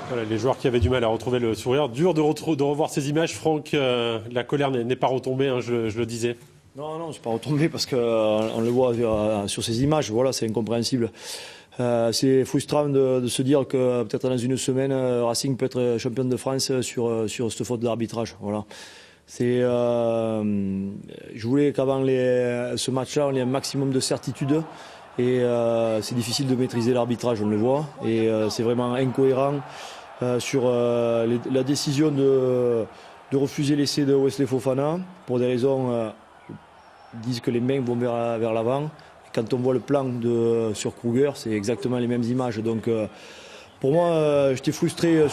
Voilà, les joueurs qui avaient du mal à retrouver le sourire. Dur de revoir ces images, Franck. La colère n'est pas retombée, hein, je le disais. Non, c'est pas retombé parce qu'on le voit sur ces images. Voilà, c'est incompréhensible. C'est frustrant de se dire que peut-être dans une semaine, Racing peut être champion de France sur cette faute d'arbitrage. Voilà. Je voulais qu'avant ce match-là, on ait un maximum de certitude. Et c'est difficile de maîtriser l'arbitrage, on le voit. Et c'est vraiment incohérent sur la décision de refuser l'essai de Wesley Fofana pour des raisons. Ils disent que les mains vont vers l'avant. Et quand on voit le plan sur Kruger, c'est exactement les mêmes images. Donc pour moi, j'étais frustré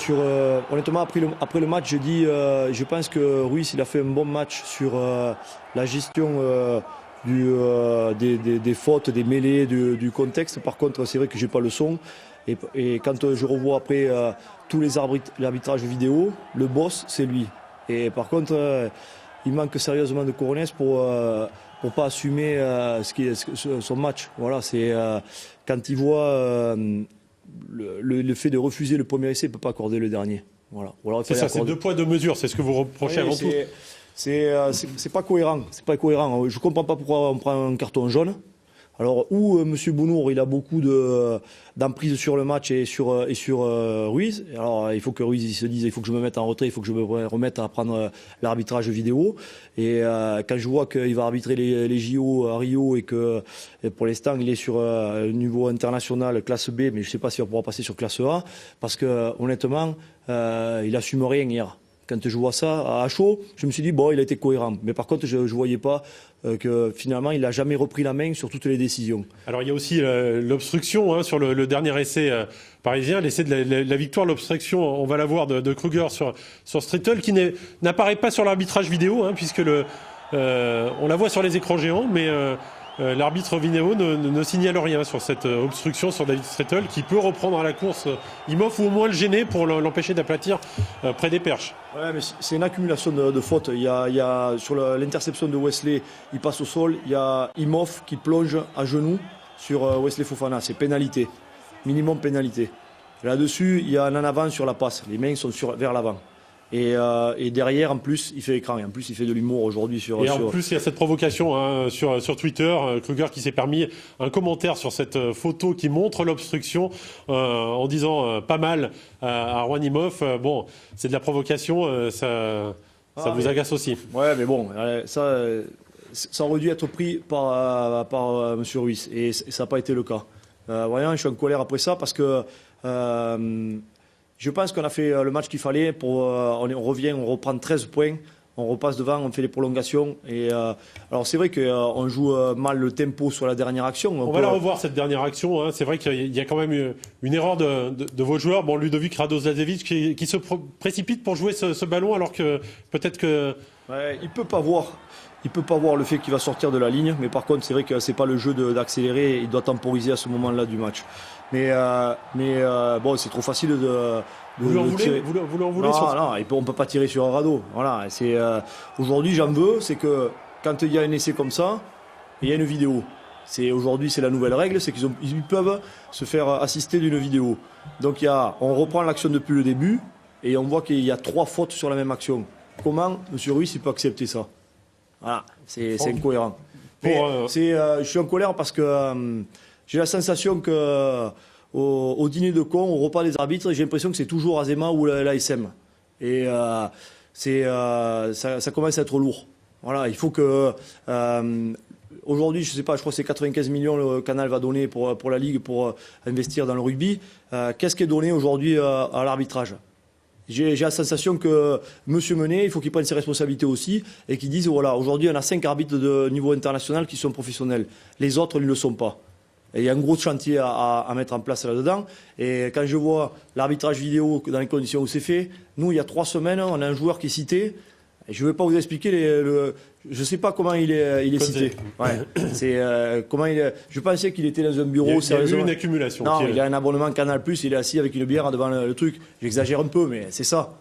honnêtement, après le match, je pense que Ruiz, il a fait un bon match sur la gestion des fautes, des mêlées, du contexte. Par contre, c'est vrai que j'ai pas le son. Et quand je revois après tous les l'arbitrage vidéo, le boss, c'est lui. Et par contre, il manque sérieusement de cojones pour pas assumer son match. Voilà, c'est quand il voit le fait de refuser le premier essai, il peut pas accorder le dernier. Voilà. C'est ça, c'est 2 poids 2 mesures. C'est ce que vous reprochez avant tout. C'est pas cohérent. C'est pas cohérent. Je comprends pas pourquoi on prend un carton jaune. Alors, Monsieur Bounour, il a beaucoup d'emprise sur le match et sur Ruiz. Alors, il faut que Ruiz se dise, il faut que je me mette en retrait, il faut que je me remette à prendre l'arbitrage vidéo. Et quand je vois qu'il va arbitrer les JO à Rio et que pour l'instant, il est sur un niveau international classe B, mais je sais pas s'il va pouvoir passer sur classe A, parce que honnêtement, il assume rien hier. Quand je vois ça à chaud, je me suis dit, bon, il a été cohérent. Mais par contre, je ne voyais pas que finalement, il n'a jamais repris la main sur toutes les décisions. Alors, il y a aussi l'obstruction sur le dernier essai parisien, l'essai de la victoire, l'obstruction, on va la voir, de Kruger sur Strittle, qui n'apparaît pas sur l'arbitrage vidéo, puisque on la voit sur les écrans géants, mais l'arbitre vidéo ne signale rien sur cette obstruction sur David Strittle, qui peut reprendre à la course Imhoff ou au moins le gêner pour l'empêcher d'aplatir près des perches. Ouais, mais c'est une accumulation de fautes. Il y a sur l'interception de Wesley, il passe au sol. Il y a Imhoff qui plonge à genoux sur Wesley Fofana. C'est pénalité, minimum pénalité. Là-dessus, il y a un en avant sur la passe. Les mains sont vers l'avant. Et derrière, en plus, il fait écran. Et en plus, il fait de l'humour aujourd'hui en plus, il y a cette provocation sur Twitter. Kruger qui s'est permis un commentaire sur cette photo qui montre l'obstruction en disant pas mal à Juan Imhoff. Bon, c'est de la provocation, ça vous agace aussi. Ouais, mais bon, ça aurait dû être pris par M. Ruiz. Et ça n'a pas été le cas. Voyons, je suis en colère après ça parce que... je pense qu'on a fait le match qu'il fallait. On revient, on reprend 13 points, on repasse devant, on fait les prolongations. Alors c'est vrai qu'on joue mal le tempo sur la dernière action. On va la revoir cette dernière action. C'est vrai qu'il y a quand même une erreur de vos joueurs. Bon, Ludovic Radoslazevic qui se précipite pour jouer ce ballon alors que peut-être que... Ouais, il peut pas voir le fait qu'il va sortir de la ligne, mais par contre c'est vrai que c'est pas le jeu d'accélérer. Il doit temporiser à ce moment-là du match. Mais bon, c'est trop facile de vous lui en voulez on peut pas tirer sur un radeau. Voilà, aujourd'hui j'en veux, c'est que quand il y a un essai comme ça, il y a une vidéo. Aujourd'hui c'est la nouvelle règle, c'est qu'ils peuvent se faire assister d'une vidéo. Donc on reprend l'action depuis le début et on voit qu'il y a 3 fautes sur la même action. Comment M. Ruiz il peut accepter ça? Voilà, c'est incohérent. Je suis en colère parce que j'ai la sensation que au dîner de con, au repas des arbitres, j'ai l'impression que c'est toujours Azema ou l'ASM. Et ça commence à être lourd. Voilà, il faut que... aujourd'hui, je sais pas, je crois que c'est 95 millions le Canal va donner pour la Ligue pour investir dans le rugby. Qu'est-ce qui est donné aujourd'hui à l'arbitrage? J'ai la sensation que M. Menet, il faut qu'il prenne ses responsabilités aussi et qu'il dise, voilà, aujourd'hui on a 5 arbitres de niveau international qui sont professionnels. Les autres ne le sont pas. Et il y a un gros chantier à mettre en place là-dedans. Et quand je vois l'arbitrage vidéo dans les conditions où c'est fait, nous, il y a 3 semaines, on a un joueur qui est cité. Et je ne vais pas vous expliquer, je ne sais pas comment il est cité. Ouais. Je pensais qu'il était dans un bureau. Il y a eu une accumulation. Non, il a un abonnement Canal+, il est assis avec une bière devant le truc. J'exagère un peu, mais c'est ça.